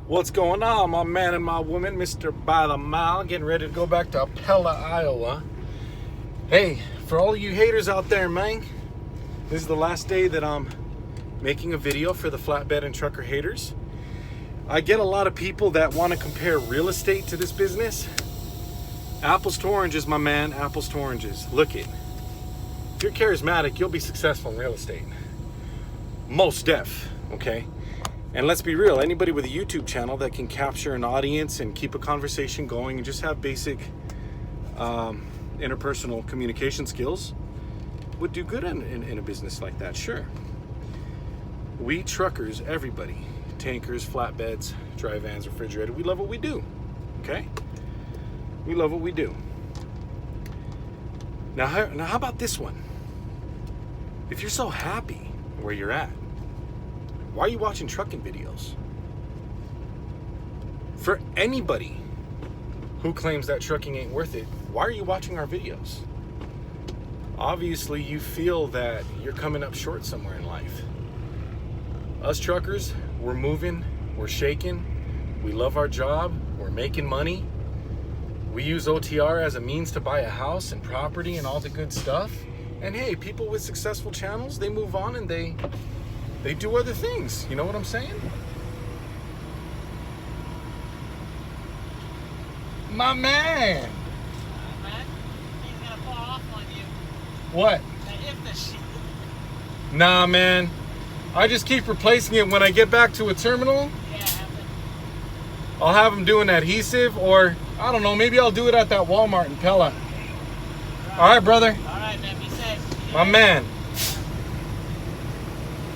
What's going on, my man and my woman, Mr. By the Mile, getting ready to go back to Pella, Iowa. Hey, for all you haters out there, man, this is the last day that I'm making a video for the flatbed and trucker haters. I get a lot of people that want to compare real estate to this business. Apples to oranges, my man, apples to oranges. Look it. If you're charismatic, you'll be successful in real estate. Most def, okay? And let's be real, anybody with a YouTube channel that can capture an audience and keep a conversation going and just have basic interpersonal communication skills would do good in a business like that, sure. We truckers, everybody, tankers, flatbeds, dry vans, refrigerated, we love what we do, okay? We love what we do. Now how about this one? If you're so happy where you're at, why are you watching trucking videos? For anybody who claims that trucking ain't worth it, why are you watching our videos? Obviously, you feel that you're coming up short somewhere in life. Us truckers, we're moving, we're shaking, we love our job, we're making money. We use OTR as a means to buy a house and property and all the good stuff. And hey, people with successful channels, they move on and they do other things. You know what I'm saying? My man! He's gonna fall off on you. What? If the shit. Nah, man. I just keep replacing it when I get back to a terminal. Yeah, I'll have them do an adhesive, or I don't know, maybe I'll do it at that Walmart in Pella. All right, brother. All right, man. Be safe. My man.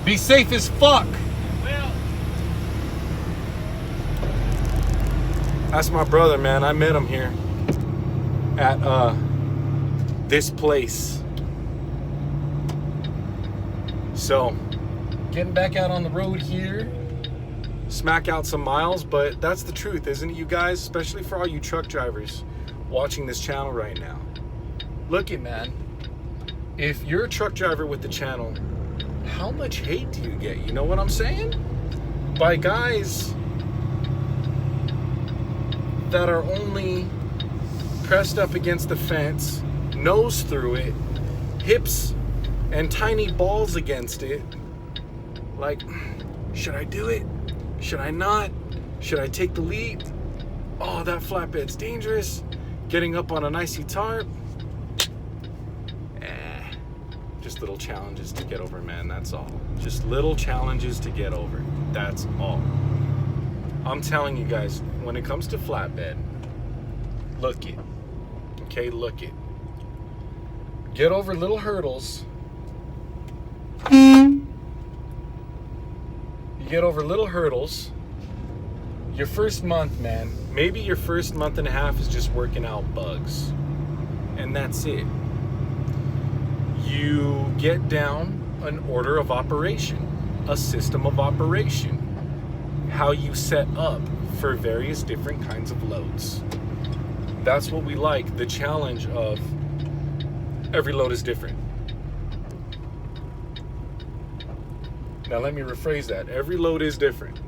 Be safe as fuck. Will. That's my brother, man. I met him here at this place. So, getting back out on the road here, smack out some miles, but that's the truth, isn't it, you guys? Especially for all you truck drivers watching this channel right now. Look it, man. If you're a truck driver with the channel, how much hate do you get? You know what I'm saying? By guys that are only pressed up against the fence, nose through it, hips and tiny balls against it. Like, should I do it? Should I not? Should I take the lead? Oh, that flatbed's dangerous. Getting up on an icy tarp. Just little challenges to get over, man, that's all. Just little challenges to get over, that's all. I'm telling you guys, when it comes to flatbed, look it, okay, look it. Get over little hurdles. You get over little hurdles. Your first month, man, maybe your first month and a half is just working out bugs, and that's it. You get down an order of operation, a system of operation, how you set up for various different kinds of loads. That's what we like, the challenge of every load is different. Now let me rephrase that. Every load is different,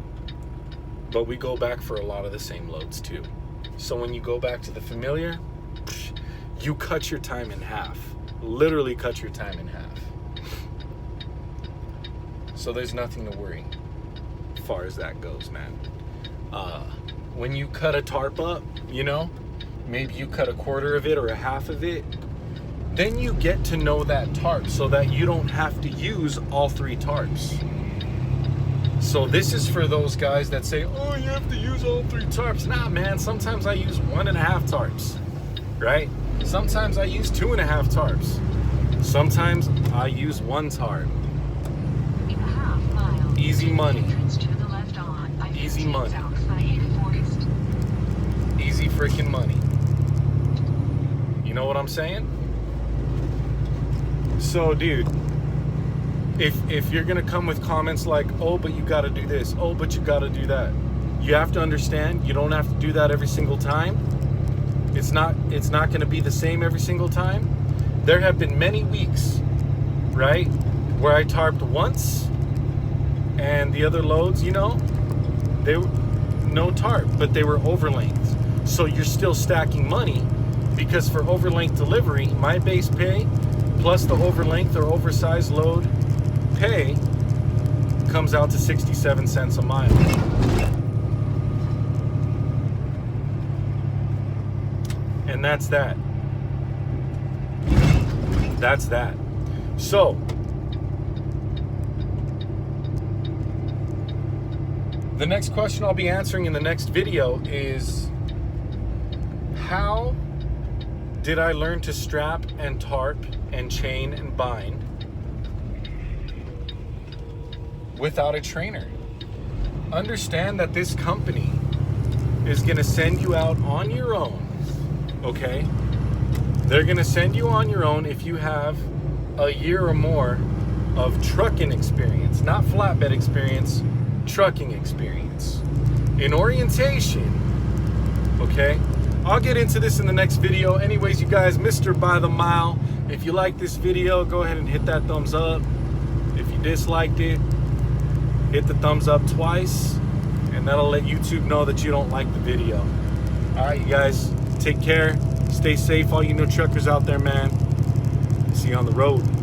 but we go back for a lot of the same loads too. So when you go back to the familiar, you cut your time in half. Literally cut your time in half. So there's nothing to worry as far as that goes, man. When you cut a tarp up, you know, maybe you cut a quarter of it or a half of it, then you get to know that tarp so that you don't have to use all three tarps. So this is for those guys that say, oh, you have to use all three tarps. Nah, man, sometimes I use 1.5 tarps, right? Sometimes I use 2.5 tarps. Sometimes I use 1 tarp. Easy money. Easy money. Easy freaking money. You know what I'm saying? So, dude, if you're gonna come with comments like, oh, but you gotta do this, oh, but you gotta do that, you have to understand you don't have to do that every single time. It's not going to be the same every single time. There have been many weeks, right, where I tarped once and the other loads, you know, no tarp, but they were overlength. So you're still stacking money, because for overlength delivery, my base pay plus the overlength or oversized load pay comes out to 67 cents a mile. And that's that. That's that. So, the next question I'll be answering in the next video is, how did I learn to strap and tarp and chain and bind without a trainer? Understand that this company is going to send you out on your own, okay? They're going to send you on your own if you have a year or more of trucking experience, not flatbed experience, trucking experience. In orientation, okay? I'll get into this in the next video. Anyways, you guys, Mr. By the Mile, if you like this video, go ahead and hit that thumbs up. If you disliked it, hit the thumbs up twice, and that'll let YouTube know that you don't like the video. All right, you guys, take care. Stay safe, all you new truckers out there, man. See you on the road.